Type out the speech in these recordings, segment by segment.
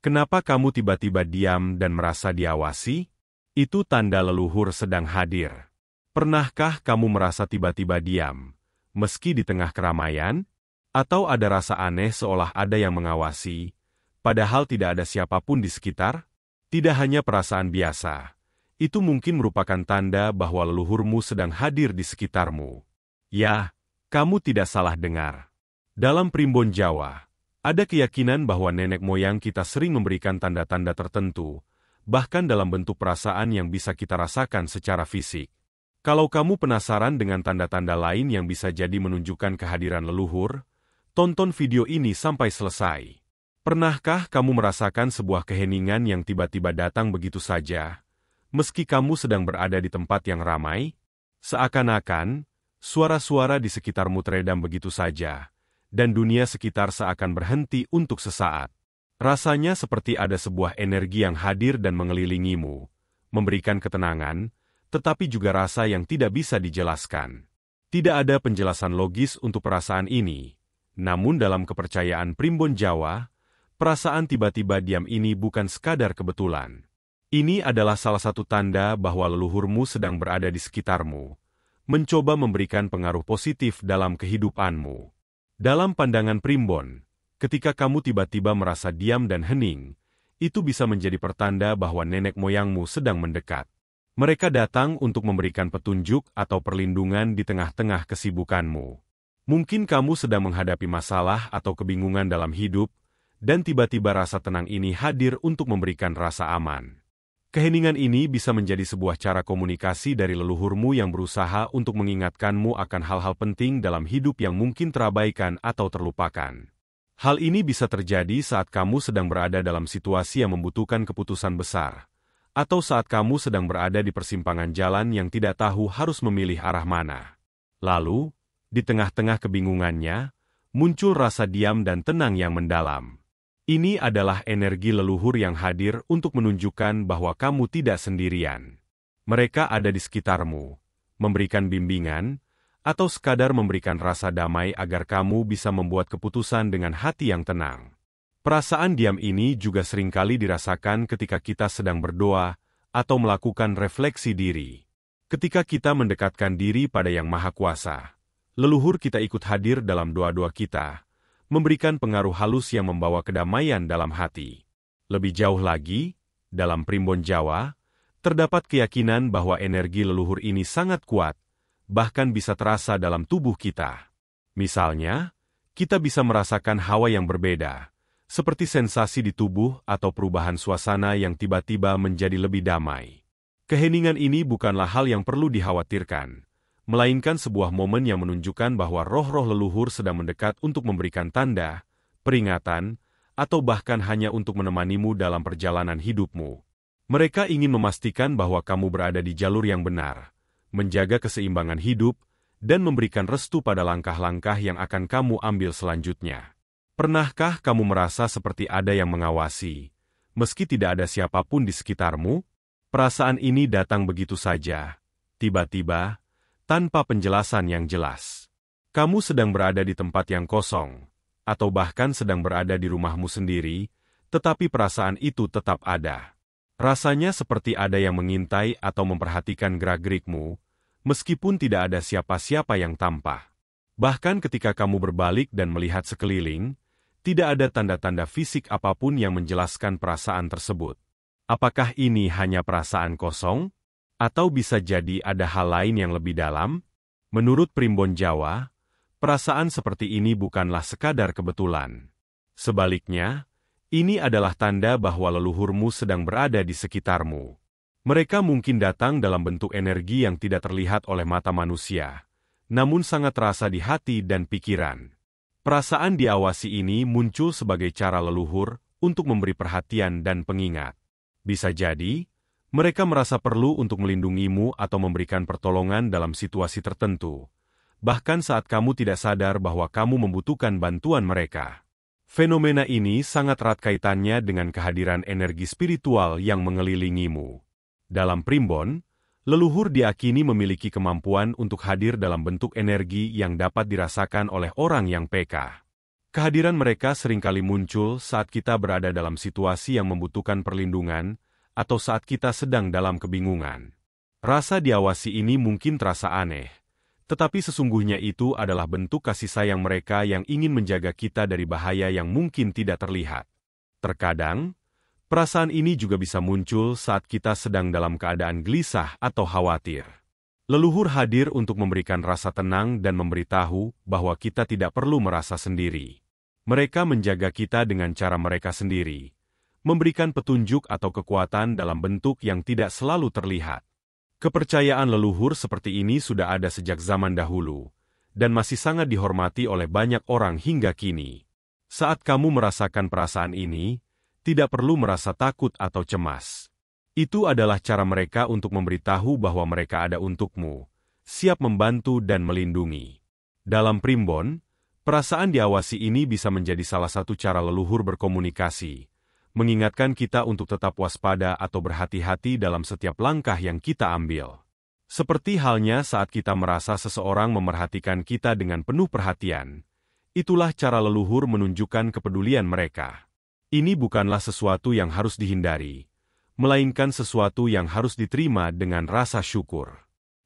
Kenapa kamu tiba-tiba diam dan merasa diawasi? Itu tanda leluhur sedang hadir. Pernahkah kamu merasa tiba-tiba diam, meski di tengah keramaian? Atau ada rasa aneh seolah ada yang mengawasi, padahal tidak ada siapapun di sekitar? Tidak hanya perasaan biasa. Itu mungkin merupakan tanda bahwa leluhurmu sedang hadir di sekitarmu. Ya, kamu tidak salah dengar. Dalam Primbon Jawa, ada keyakinan bahwa nenek moyang kita sering memberikan tanda-tanda tertentu, bahkan dalam bentuk perasaan yang bisa kita rasakan secara fisik. Kalau kamu penasaran dengan tanda-tanda lain yang bisa jadi menunjukkan kehadiran leluhur, tonton video ini sampai selesai. Pernahkah kamu merasakan sebuah keheningan yang tiba-tiba datang begitu saja, meski kamu sedang berada di tempat yang ramai? Seakan-akan, suara-suara di sekitarmu teredam begitu saja, dan dunia sekitar seakan berhenti untuk sesaat. Rasanya seperti ada sebuah energi yang hadir dan mengelilingimu, memberikan ketenangan, tetapi juga rasa yang tidak bisa dijelaskan. Tidak ada penjelasan logis untuk perasaan ini, namun dalam kepercayaan Primbon Jawa, perasaan tiba-tiba diam ini bukan sekadar kebetulan. Ini adalah salah satu tanda bahwa leluhurmu sedang berada di sekitarmu, mencoba memberikan pengaruh positif dalam kehidupanmu. Dalam pandangan Primbon, ketika kamu tiba-tiba merasa diam dan hening, itu bisa menjadi pertanda bahwa nenek moyangmu sedang mendekat. Mereka datang untuk memberikan petunjuk atau perlindungan di tengah-tengah kesibukanmu. Mungkin kamu sedang menghadapi masalah atau kebingungan dalam hidup, dan tiba-tiba rasa tenang ini hadir untuk memberikan rasa aman. Keheningan ini bisa menjadi sebuah cara komunikasi dari leluhurmu yang berusaha untuk mengingatkanmu akan hal-hal penting dalam hidup yang mungkin terabaikan atau terlupakan. Hal ini bisa terjadi saat kamu sedang berada dalam situasi yang membutuhkan keputusan besar, atau saat kamu sedang berada di persimpangan jalan yang tidak tahu harus memilih arah mana. Lalu, di tengah-tengah kebingungannya, muncul rasa diam dan tenang yang mendalam. Ini adalah energi leluhur yang hadir untuk menunjukkan bahwa kamu tidak sendirian. Mereka ada di sekitarmu, memberikan bimbingan, atau sekadar memberikan rasa damai agar kamu bisa membuat keputusan dengan hati yang tenang. Perasaan diam ini juga seringkali dirasakan ketika kita sedang berdoa atau melakukan refleksi diri. Ketika kita mendekatkan diri pada Yang Maha Kuasa, leluhur kita ikut hadir dalam doa-doa kita, memberikan pengaruh halus yang membawa kedamaian dalam hati. Lebih jauh lagi, dalam Primbon Jawa, terdapat keyakinan bahwa energi leluhur ini sangat kuat, bahkan bisa terasa dalam tubuh kita. Misalnya, kita bisa merasakan hawa yang berbeda, seperti sensasi di tubuh atau perubahan suasana yang tiba-tiba menjadi lebih damai. Keheningan ini bukanlah hal yang perlu dikhawatirkan, melainkan sebuah momen yang menunjukkan bahwa roh-roh leluhur sedang mendekat untuk memberikan tanda, peringatan, atau bahkan hanya untuk menemanimu dalam perjalanan hidupmu. Mereka ingin memastikan bahwa kamu berada di jalur yang benar, menjaga keseimbangan hidup, dan memberikan restu pada langkah-langkah yang akan kamu ambil selanjutnya. Pernahkah kamu merasa seperti ada yang mengawasi, meski tidak ada siapapun di sekitarmu? Perasaan ini datang begitu saja, tiba-tiba, tanpa penjelasan yang jelas. Kamu sedang berada di tempat yang kosong, atau bahkan sedang berada di rumahmu sendiri, tetapi perasaan itu tetap ada. Rasanya seperti ada yang mengintai atau memperhatikan gerak-gerikmu, meskipun tidak ada siapa-siapa yang tampak. Bahkan ketika kamu berbalik dan melihat sekeliling, tidak ada tanda-tanda fisik apapun yang menjelaskan perasaan tersebut. Apakah ini hanya perasaan kosong? Atau bisa jadi ada hal lain yang lebih dalam? Menurut Primbon Jawa, perasaan seperti ini bukanlah sekadar kebetulan. Sebaliknya, ini adalah tanda bahwa leluhurmu sedang berada di sekitarmu. Mereka mungkin datang dalam bentuk energi yang tidak terlihat oleh mata manusia, namun sangat terasa di hati dan pikiran. Perasaan diawasi ini muncul sebagai cara leluhur untuk memberi perhatian dan pengingat. Bisa jadi, mereka merasa perlu untuk melindungimu atau memberikan pertolongan dalam situasi tertentu, bahkan saat kamu tidak sadar bahwa kamu membutuhkan bantuan mereka. Fenomena ini sangat erat kaitannya dengan kehadiran energi spiritual yang mengelilingimu. Dalam Primbon, leluhur diakini memiliki kemampuan untuk hadir dalam bentuk energi yang dapat dirasakan oleh orang yang peka. Kehadiran mereka seringkali muncul saat kita berada dalam situasi yang membutuhkan perlindungan, atau saat kita sedang dalam kebingungan. Rasa diawasi ini mungkin terasa aneh, tetapi sesungguhnya itu adalah bentuk kasih sayang mereka yang ingin menjaga kita dari bahaya yang mungkin tidak terlihat. Terkadang, perasaan ini juga bisa muncul saat kita sedang dalam keadaan gelisah atau khawatir. Leluhur hadir untuk memberikan rasa tenang dan memberitahu bahwa kita tidak perlu merasa sendiri. Mereka menjaga kita dengan cara mereka sendiri, memberikan petunjuk atau kekuatan dalam bentuk yang tidak selalu terlihat. Kepercayaan leluhur seperti ini sudah ada sejak zaman dahulu, dan masih sangat dihormati oleh banyak orang hingga kini. Saat kamu merasakan perasaan ini, tidak perlu merasa takut atau cemas. Itu adalah cara mereka untuk memberitahu bahwa mereka ada untukmu, siap membantu dan melindungi. Dalam primbon, perasaan diawasi ini bisa menjadi salah satu cara leluhur berkomunikasi, mengingatkan kita untuk tetap waspada atau berhati-hati dalam setiap langkah yang kita ambil. Seperti halnya saat kita merasa seseorang memerhatikan kita dengan penuh perhatian, itulah cara leluhur menunjukkan kepedulian mereka. Ini bukanlah sesuatu yang harus dihindari, melainkan sesuatu yang harus diterima dengan rasa syukur.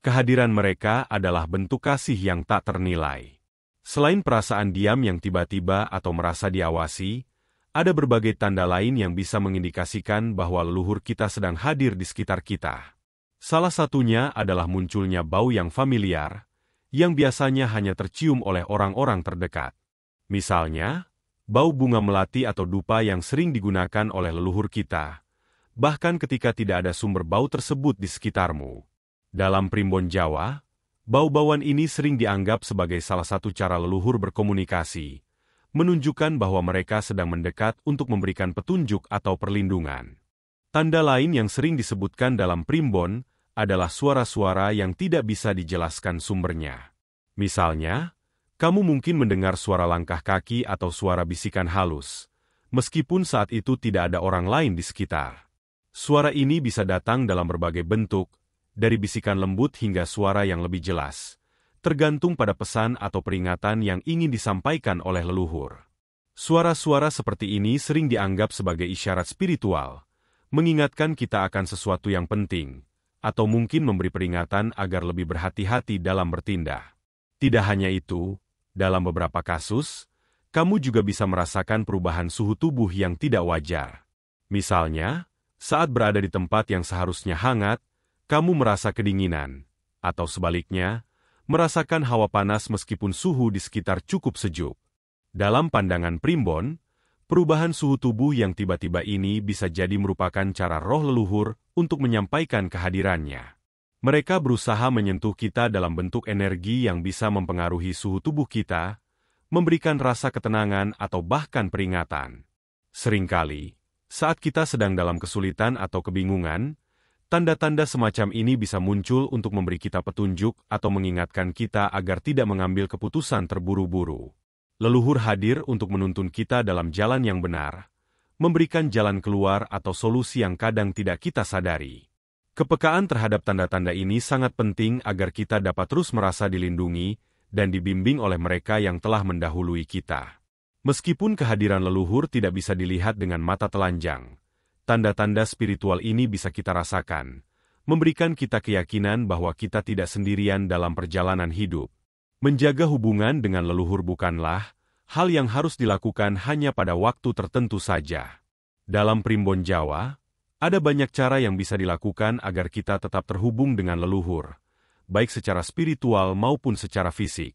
Kehadiran mereka adalah bentuk kasih yang tak ternilai. Selain perasaan diam yang tiba-tiba atau merasa diawasi, ada berbagai tanda lain yang bisa mengindikasikan bahwa leluhur kita sedang hadir di sekitar kita. Salah satunya adalah munculnya bau yang familiar, yang biasanya hanya tercium oleh orang-orang terdekat. Misalnya, bau bunga melati atau dupa yang sering digunakan oleh leluhur kita, bahkan ketika tidak ada sumber bau tersebut di sekitarmu. Dalam primbon Jawa, bau-bauan ini sering dianggap sebagai salah satu cara leluhur berkomunikasi, menunjukkan bahwa mereka sedang mendekat untuk memberikan petunjuk atau perlindungan. Tanda lain yang sering disebutkan dalam primbon adalah suara-suara yang tidak bisa dijelaskan sumbernya. Misalnya, kamu mungkin mendengar suara langkah kaki atau suara bisikan halus, meskipun saat itu tidak ada orang lain di sekitar. Suara ini bisa datang dalam berbagai bentuk, dari bisikan lembut hingga suara yang lebih jelas, tergantung pada pesan atau peringatan yang ingin disampaikan oleh leluhur. Suara-suara seperti ini sering dianggap sebagai isyarat spiritual, mengingatkan kita akan sesuatu yang penting, atau mungkin memberi peringatan agar lebih berhati-hati dalam bertindak. Tidak hanya itu, dalam beberapa kasus, kamu juga bisa merasakan perubahan suhu tubuh yang tidak wajar. Misalnya, saat berada di tempat yang seharusnya hangat, kamu merasa kedinginan, atau sebaliknya, merasakan hawa panas meskipun suhu di sekitar cukup sejuk. Dalam pandangan primbon, perubahan suhu tubuh yang tiba-tiba ini bisa jadi merupakan cara roh leluhur untuk menyampaikan kehadirannya. Mereka berusaha menyentuh kita dalam bentuk energi yang bisa mempengaruhi suhu tubuh kita, memberikan rasa ketenangan atau bahkan peringatan. Seringkali, saat kita sedang dalam kesulitan atau kebingungan, tanda-tanda semacam ini bisa muncul untuk memberi kita petunjuk atau mengingatkan kita agar tidak mengambil keputusan terburu-buru. Leluhur hadir untuk menuntun kita dalam jalan yang benar, memberikan jalan keluar atau solusi yang kadang tidak kita sadari. Kepekaan terhadap tanda-tanda ini sangat penting agar kita dapat terus merasa dilindungi dan dibimbing oleh mereka yang telah mendahului kita. Meskipun kehadiran leluhur tidak bisa dilihat dengan mata telanjang, tanda-tanda spiritual ini bisa kita rasakan, memberikan kita keyakinan bahwa kita tidak sendirian dalam perjalanan hidup. Menjaga hubungan dengan leluhur bukanlah hal yang harus dilakukan hanya pada waktu tertentu saja. Dalam primbon Jawa, ada banyak cara yang bisa dilakukan agar kita tetap terhubung dengan leluhur, baik secara spiritual maupun secara fisik.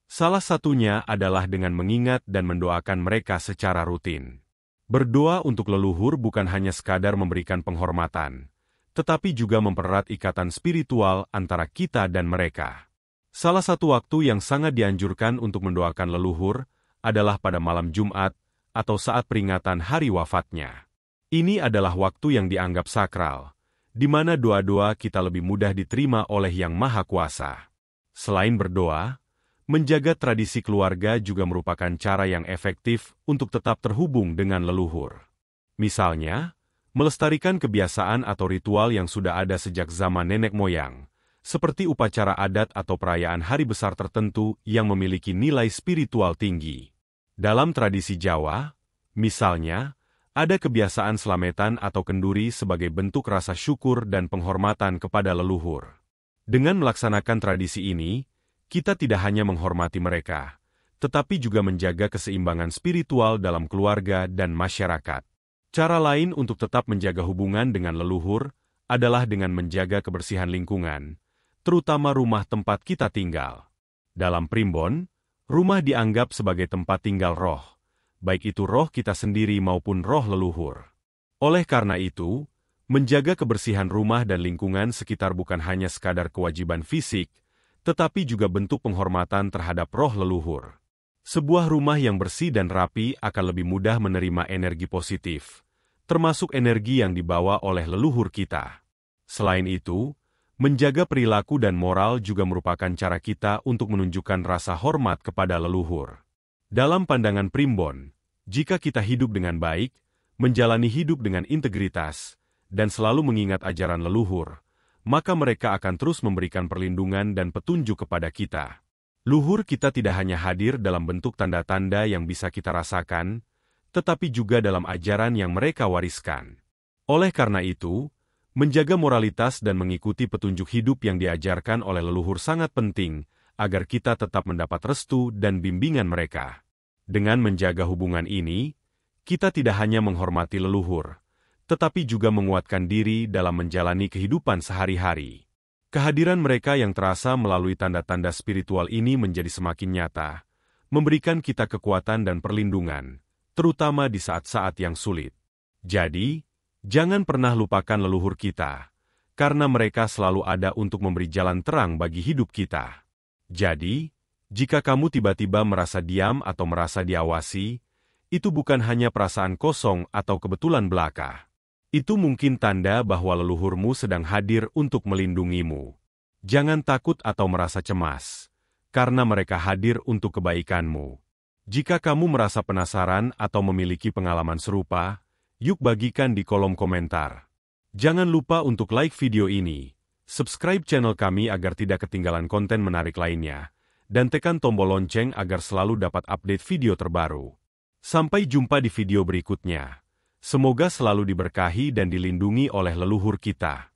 Salah satunya adalah dengan mengingat dan mendoakan mereka secara rutin. Berdoa untuk leluhur bukan hanya sekadar memberikan penghormatan, tetapi juga mempererat ikatan spiritual antara kita dan mereka. Salah satu waktu yang sangat dianjurkan untuk mendoakan leluhur adalah pada malam Jumat atau saat peringatan hari wafatnya. Ini adalah waktu yang dianggap sakral, di mana doa-doa kita lebih mudah diterima oleh Yang Maha Kuasa. Selain berdoa, menjaga tradisi keluarga juga merupakan cara yang efektif untuk tetap terhubung dengan leluhur. Misalnya, melestarikan kebiasaan atau ritual yang sudah ada sejak zaman nenek moyang, seperti upacara adat atau perayaan hari besar tertentu yang memiliki nilai spiritual tinggi. Dalam tradisi Jawa, misalnya, ada kebiasaan slametan atau kenduri sebagai bentuk rasa syukur dan penghormatan kepada leluhur. Dengan melaksanakan tradisi ini, kita tidak hanya menghormati mereka, tetapi juga menjaga keseimbangan spiritual dalam keluarga dan masyarakat. Cara lain untuk tetap menjaga hubungan dengan leluhur adalah dengan menjaga kebersihan lingkungan, terutama rumah tempat kita tinggal. Dalam Primbon, rumah dianggap sebagai tempat tinggal roh, baik itu roh kita sendiri maupun roh leluhur. Oleh karena itu, menjaga kebersihan rumah dan lingkungan sekitar bukan hanya sekadar kewajiban fisik, tetapi juga bentuk penghormatan terhadap roh leluhur. Sebuah rumah yang bersih dan rapi akan lebih mudah menerima energi positif, termasuk energi yang dibawa oleh leluhur kita. Selain itu, menjaga perilaku dan moral juga merupakan cara kita untuk menunjukkan rasa hormat kepada leluhur. Dalam pandangan Primbon, jika kita hidup dengan baik, menjalani hidup dengan integritas, dan selalu mengingat ajaran leluhur, maka mereka akan terus memberikan perlindungan dan petunjuk kepada kita. Luhur kita tidak hanya hadir dalam bentuk tanda-tanda yang bisa kita rasakan, tetapi juga dalam ajaran yang mereka wariskan. Oleh karena itu, menjaga moralitas dan mengikuti petunjuk hidup yang diajarkan oleh leluhur sangat penting, agar kita tetap mendapat restu dan bimbingan mereka. Dengan menjaga hubungan ini, kita tidak hanya menghormati leluhur, tetapi juga menguatkan diri dalam menjalani kehidupan sehari-hari. Kehadiran mereka yang terasa melalui tanda-tanda spiritual ini menjadi semakin nyata, memberikan kita kekuatan dan perlindungan, terutama di saat-saat yang sulit. Jadi, jangan pernah lupakan leluhur kita, karena mereka selalu ada untuk memberi jalan terang bagi hidup kita. Jadi, jika kamu tiba-tiba merasa diam atau merasa diawasi, itu bukan hanya perasaan kosong atau kebetulan belaka. Itu mungkin tanda bahwa leluhurmu sedang hadir untuk melindungimu. Jangan takut atau merasa cemas, karena mereka hadir untuk kebaikanmu. Jika kamu merasa penasaran atau memiliki pengalaman serupa, yuk bagikan di kolom komentar. Jangan lupa untuk like video ini, subscribe channel kami agar tidak ketinggalan konten menarik lainnya, dan tekan tombol lonceng agar selalu dapat update video terbaru. Sampai jumpa di video berikutnya. Semoga selalu diberkahi dan dilindungi oleh leluhur kita.